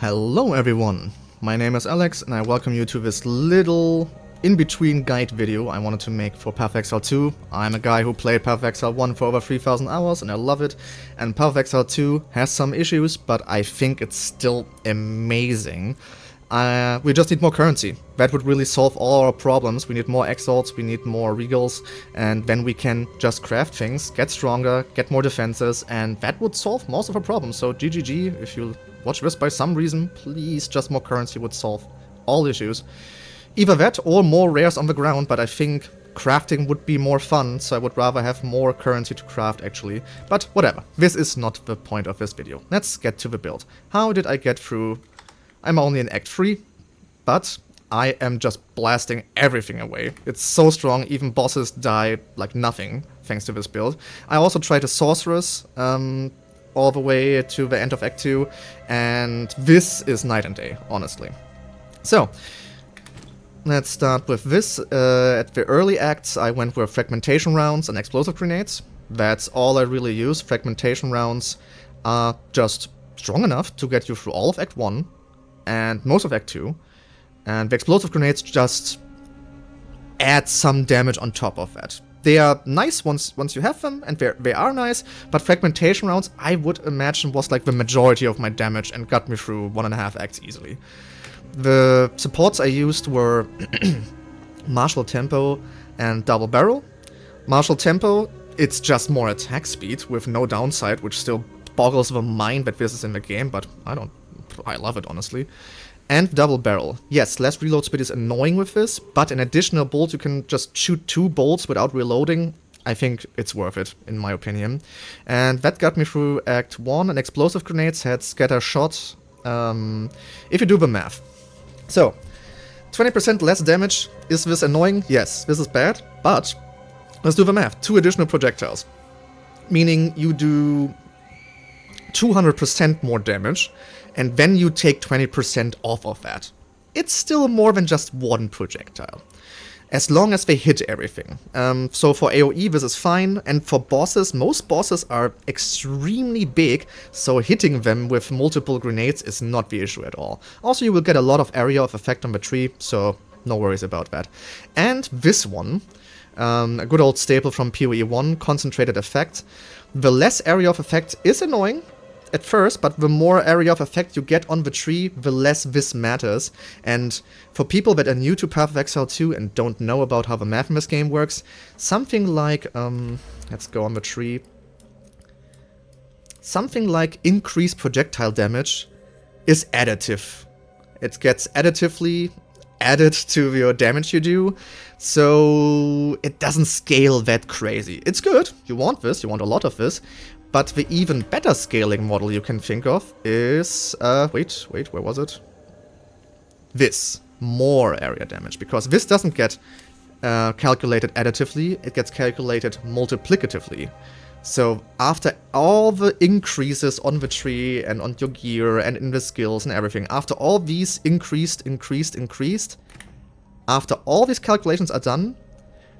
Hello everyone, my name is Alex and I welcome you to this little in-between guide video I wanted to make for Path of Exile 2. I'm a guy who played Path of Exile 1 for over 3000 hours and I love it, and Path of Exile 2 has some issues, but I think it's still amazing. We just need more currency. That would really solve all our problems. We need more exalts, we need more regals, and then we can just craft things, get stronger, get more defenses, and that would solve most of our problems. So GGG, if you watch this by some reason, please, just more currency would solve all issues. Either that or more rares on the ground, but I think crafting would be more fun, so I would rather have more currency to craft actually. But whatever, this is not the point of this video. Let's get to the build. How did I get through? I'm only in Act 3, but I am just blasting everything away. It's so strong, even bosses die like nothing thanks to this build. I also tried a Sorceress all the way to the end of Act 2, and this is night and day, honestly. So, let's start with this. At the early acts, I went with Fragmentation rounds and Explosive Grenades. That's all I really use. Fragmentation rounds are just strong enough to get you through all of Act 1 and most of Act 2. And the Explosive Grenades just add some damage on top of that. They are nice once you have them, and they are nice, but Fragmentation rounds, I would imagine, was like the majority of my damage and got me through 1.5 acts easily. The supports I used were Martial Tempo and Double Barrel. Martial Tempo, it's just more attack speed with no downside, which still boggles the mind that this is in the game, but I love it, honestly. And Double Barrel. Yes, less reload speed is annoying with this, but an additional bolt, you can just shoot 2 bolts without reloading. I think it's worth it, in my opinion. And that got me through Act 1, and Explosive Grenades had Scattershot, if you do the math. So, 20% less damage. Is this annoying? Yes, this is bad, but let's do the math. 2 additional projectiles. Meaning you do 200% more damage, and then you take 20% off of that. It's still more than just 1 projectile, as long as they hit everything. So for AoE this is fine, and for bosses, most bosses are extremely big, so hitting them with multiple grenades is not the issue at all. Also, you will get a lot of area of effect on the tree, so no worries about that. And this one, a good old staple from PoE 1, Concentrated Effect. The less area of effect is annoying at first, but the more area of effect you get on the tree, the less this matters. And for people that are new to Path of Exile 2 and don't know about how the math in this game works, something like, let's go on the tree, something like increased projectile damage is additive. It gets additively added to your damage you do, so it doesn't scale that crazy. It's good, you want this, you want a lot of this, but the even better scaling model you can think of is, wait, where was it? This, more area damage, because this doesn't get calculated additively, it gets calculated multiplicatively. So after all the increases on the tree and on your gear and in the skills and everything, after all these increased, after all these calculations are done,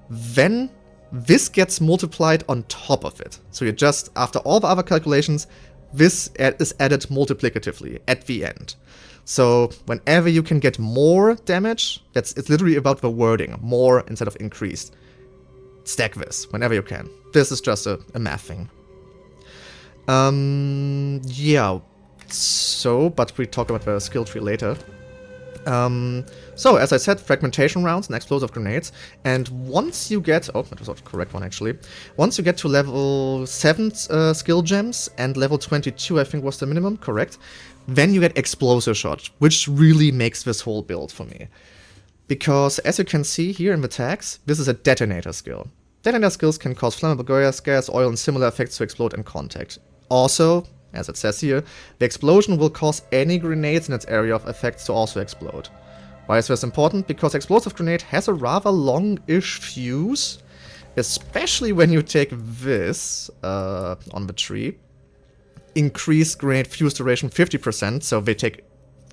then this gets multiplied on top of it. So you just, after all the other calculations, this is added multiplicatively at the end. So whenever you can get more damage, it's literally about the wording, more instead of increased. Stack this whenever you can. This is just a math thing. Yeah. So, but we talk about the skill tree later. So, as I said, Fragmentation rounds and Explosive Grenades, and once you get, oh, that was not the correct one actually, once you get to level 7 skill gems, and level 22 I think was the minimum, correct, then you get Explosive, which really makes this whole build for me. Because, as you can see here in the tags, this is a detonator skill. Detonator skills can cause flammable gas, oil, and similar effects to explode in contact. Also, as it says here, the explosion will cause any grenades in its area of effect to also explode. Why is this important? Because Explosive Grenade has a rather long-ish fuse, especially when you take this on the tree. Increased grenade fuse duration 50%, so they take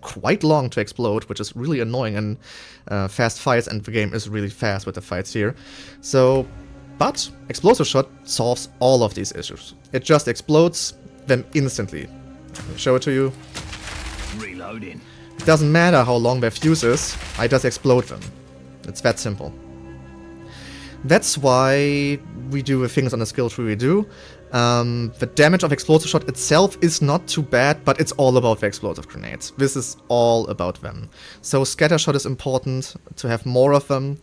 quite long to explode, which is really annoying in fast fights, and the game is really fast with the fights here. So, but Explosive Shot solves all of these issues. It just explodes them instantly. Let me show it to you. Reloading. It doesn't matter how long their fuse is, I just explode them. It's that simple. That's why we do the things on the skill tree we do. The damage of Explosive Shot itself is not too bad, but it's all about the explosive grenades. This is all about them. So Scattershot is important to have more of them.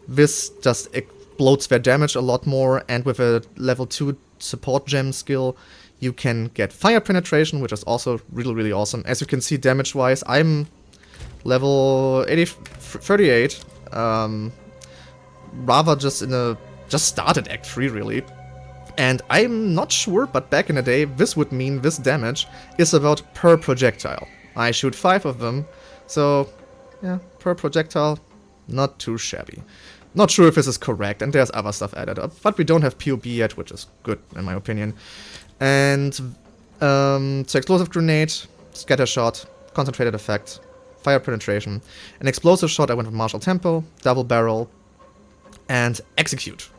This just explodes their damage a lot more, and with a level 2 support gem skill, you can get fire penetration, which is also really, really awesome. As you can see, damage-wise, I'm level 38. Rather just started Act 3, really. And I'm not sure, but back in the day, this would mean this damage is about per projectile. I shoot 5 of them, so yeah, per projectile, not too shabby. Not sure if this is correct, and there's other stuff added up, but we don't have POB yet, which is good, in my opinion. And so Explosive Grenade, Scattershot, Concentrated Effect, Fire Penetration. An Explosive Shot, I went with Martial Tempo, Double Barrel, and Execute.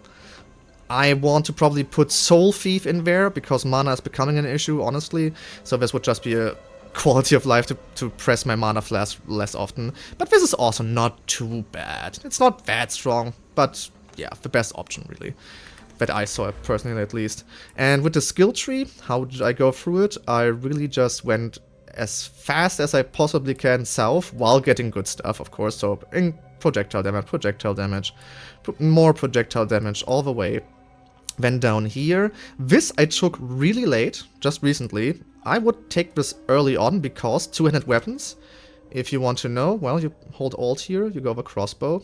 I want to probably put Soul Thief in there, because mana is becoming an issue, honestly. So this would just be a quality of life to press my mana flash less often. But this is also not too bad. It's not that strong, but yeah, the best option, really. That I saw, personally, at least. And with the skill tree, how did I go through it? I really just went as fast as I possibly can south, while getting good stuff, of course. So in projectile damage, more projectile damage all the way. Then down here, this I took really late, just recently. I would take this early on because two-handed weapons, if you want to know, well, you hold Alt here, you go over crossbow.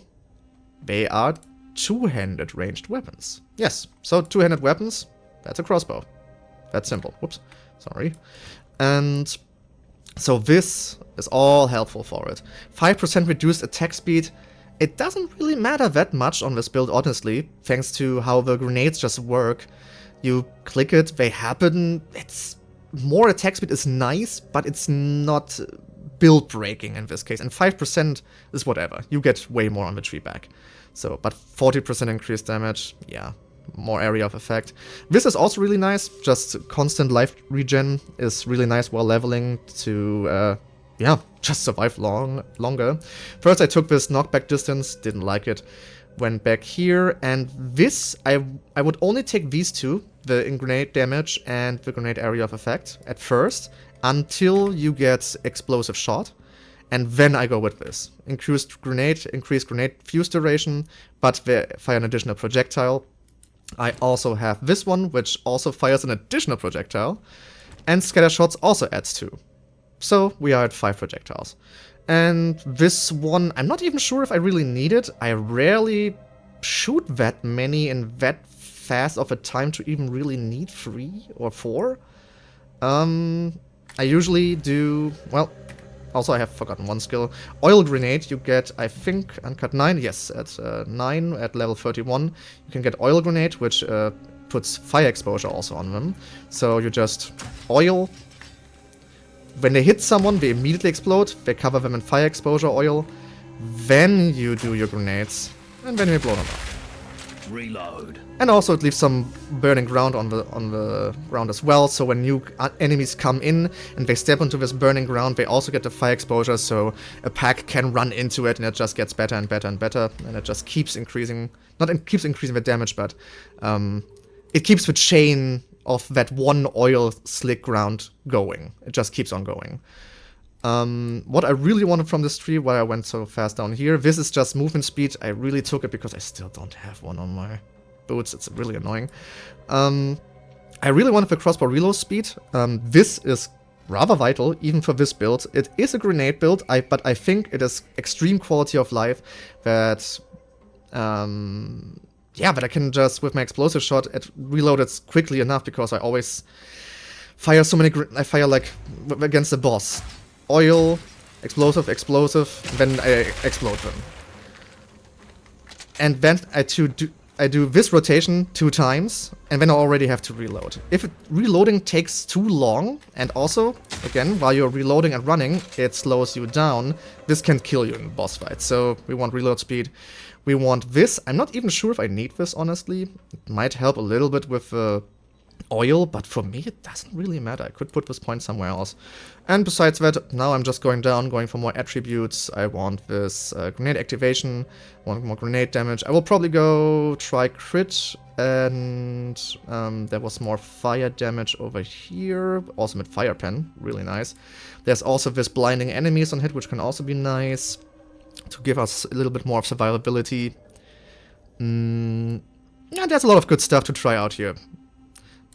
They are two-handed ranged weapons. Yes, so two-handed weapons, that's a crossbow. That's simple. Whoops, sorry. And so this is all helpful for it. 5% reduced attack speed. It doesn't really matter that much on this build, honestly, thanks to how the grenades just work. You click it, they happen. It's more attack speed is nice, but it's not build breaking in this case. And 5% is whatever. You get way more on the tree back. So, but 40% increased damage, yeah, more area of effect. This is also really nice. Just constant life regen is really nice while leveling to yeah, just survive longer. First I took this knockback distance, didn't like it. Went back here, and this, I would only take these two, the grenade damage and the grenade area of effect, at first, until you get Explosive Shot. And then I go with this. Increased grenade fuse duration, but they fire an additional projectile. I also have this one, which also fires an additional projectile. And Scattershots also adds 2. So we are at 5 projectiles. And this one, I'm not even sure if I really need it. I rarely shoot that many in that fast of a time to even really need 3 or 4. I usually do, well, also I have forgotten one skill. Oil Grenade, you get, I think, Uncut 9, yes, at 9, at level 31. You can get Oil Grenade, which puts fire exposure also on them. So you just oil. When they hit someone, they immediately explode. They cover them in fire exposure oil. Then you do your grenades, and then you blow them up. Reload. And also it leaves some burning ground on the ground as well. So when new enemies come in and they step into this burning ground, they also get the fire exposure. So a pack can run into it, and it just gets better and better and better, and it just keeps increasing. Not in, keeps increasing the damage, but it keeps the chain of that one oil slick ground going. It just keeps on going. What I really wanted from this tree, why I went so fast down here, this is just movement speed. I really took it because I still don't have one on my boots. It's really annoying. I really wanted the crossbow reload speed. This is rather vital, even for this build. It is a grenade build, but I think it is extreme quality of life that yeah, but I can just, with my explosive shot, reload it quickly enough because I always fire so many, I fire like against the boss. Oil, explosive, then I explode them. And then I do this rotation 2 times, and then I already have to reload. If reloading takes too long, and also, again, while you're reloading and running, it slows you down, this can kill you in boss fights. So we want reload speed. We want this. I'm not even sure if I need this, honestly. It might help a little bit with oil, but for me it doesn't really matter. I could put this point somewhere else. And besides that, now I'm just going down, going for more attributes. I want this grenade activation, want more grenade damage. I will probably go try crit, and there was more fire damage over here. Also with fire pen, really nice. There's also this blinding enemies on hit, which can also be nice to give us a little bit more of survivability. Yeah, there's a lot of good stuff to try out here.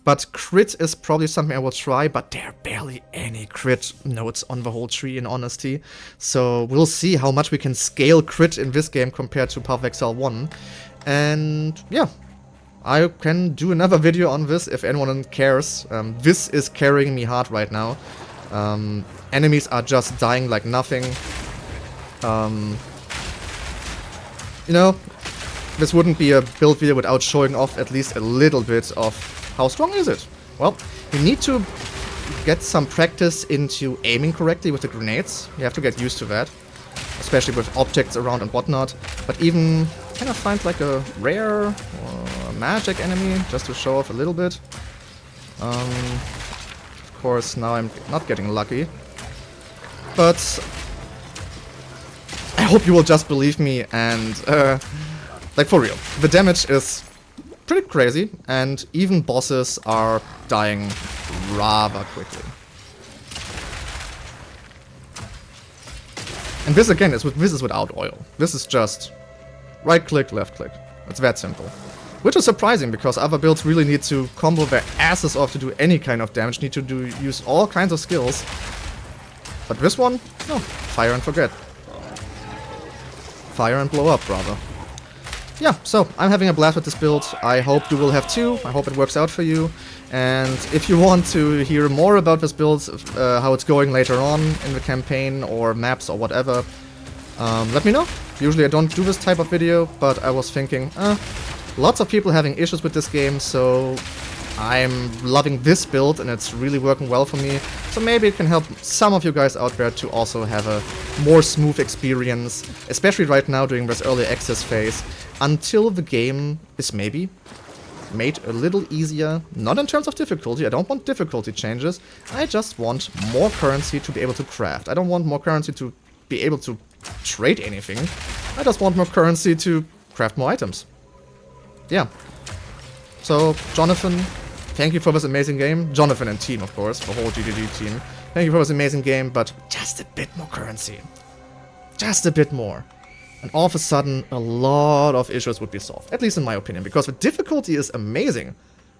But crit is probably something I will try, but there are barely any crit notes on the whole tree, in honesty. So we'll see how much we can scale crit in this game compared to Path of Exile 1. And yeah, I can do another video on this if anyone cares. This is carrying me hard right now. Enemies are just dying like nothing. You know, this wouldn't be a build video without showing off at least a little bit of how strong is it. Well, you need to get some practice into aiming correctly with the grenades. You have to get used to that, especially with objects around and whatnot. But even kind of find like a rare or a magic enemy just to show off a little bit. Of course, now I'm not getting lucky. But I hope you will just believe me and, like for real, the damage is pretty crazy, and even bosses are dying rather quickly. And this again this is without oil. This is just right click, left click. It's that simple. Which is surprising, because other builds really need to combo their asses off to do any kind of damage, need to use all kinds of skills. But this one, no, fire and forget. Fire and blow up, rather. Yeah, so I'm having a blast with this build. I hope you will have too. I hope it works out for you. And if you want to hear more about this build, how it's going later on in the campaign or maps or whatever, let me know. Usually I don't do this type of video, but I was thinking, lots of people having issues with this game, so I'm loving this build and it's really working well for me. So maybe it can help some of you guys out there to also have a more smooth experience, especially right now during this early access phase, until the game is maybe made a little easier. Not in terms of difficulty, I don't want difficulty changes, I just want more currency to be able to craft. I don't want more currency to be able to trade anything, I just want more currency to craft more items. Yeah. So, Jonathan, thank you for this amazing game. Jonathan and team, of course, the whole GDD team. Thank you for this amazing game, but just a bit more currency. Just a bit more. And all of a sudden, a lot of issues would be solved. At least in my opinion, because the difficulty is amazing.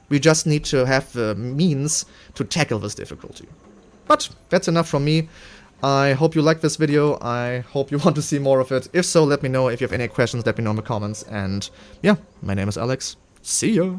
We just need to have the means to tackle this difficulty. But that's enough from me. I hope you liked this video. I hope you want to see more of it. If so, let me know. If you have any questions, let me know in the comments. And yeah, my name is Alex. See ya!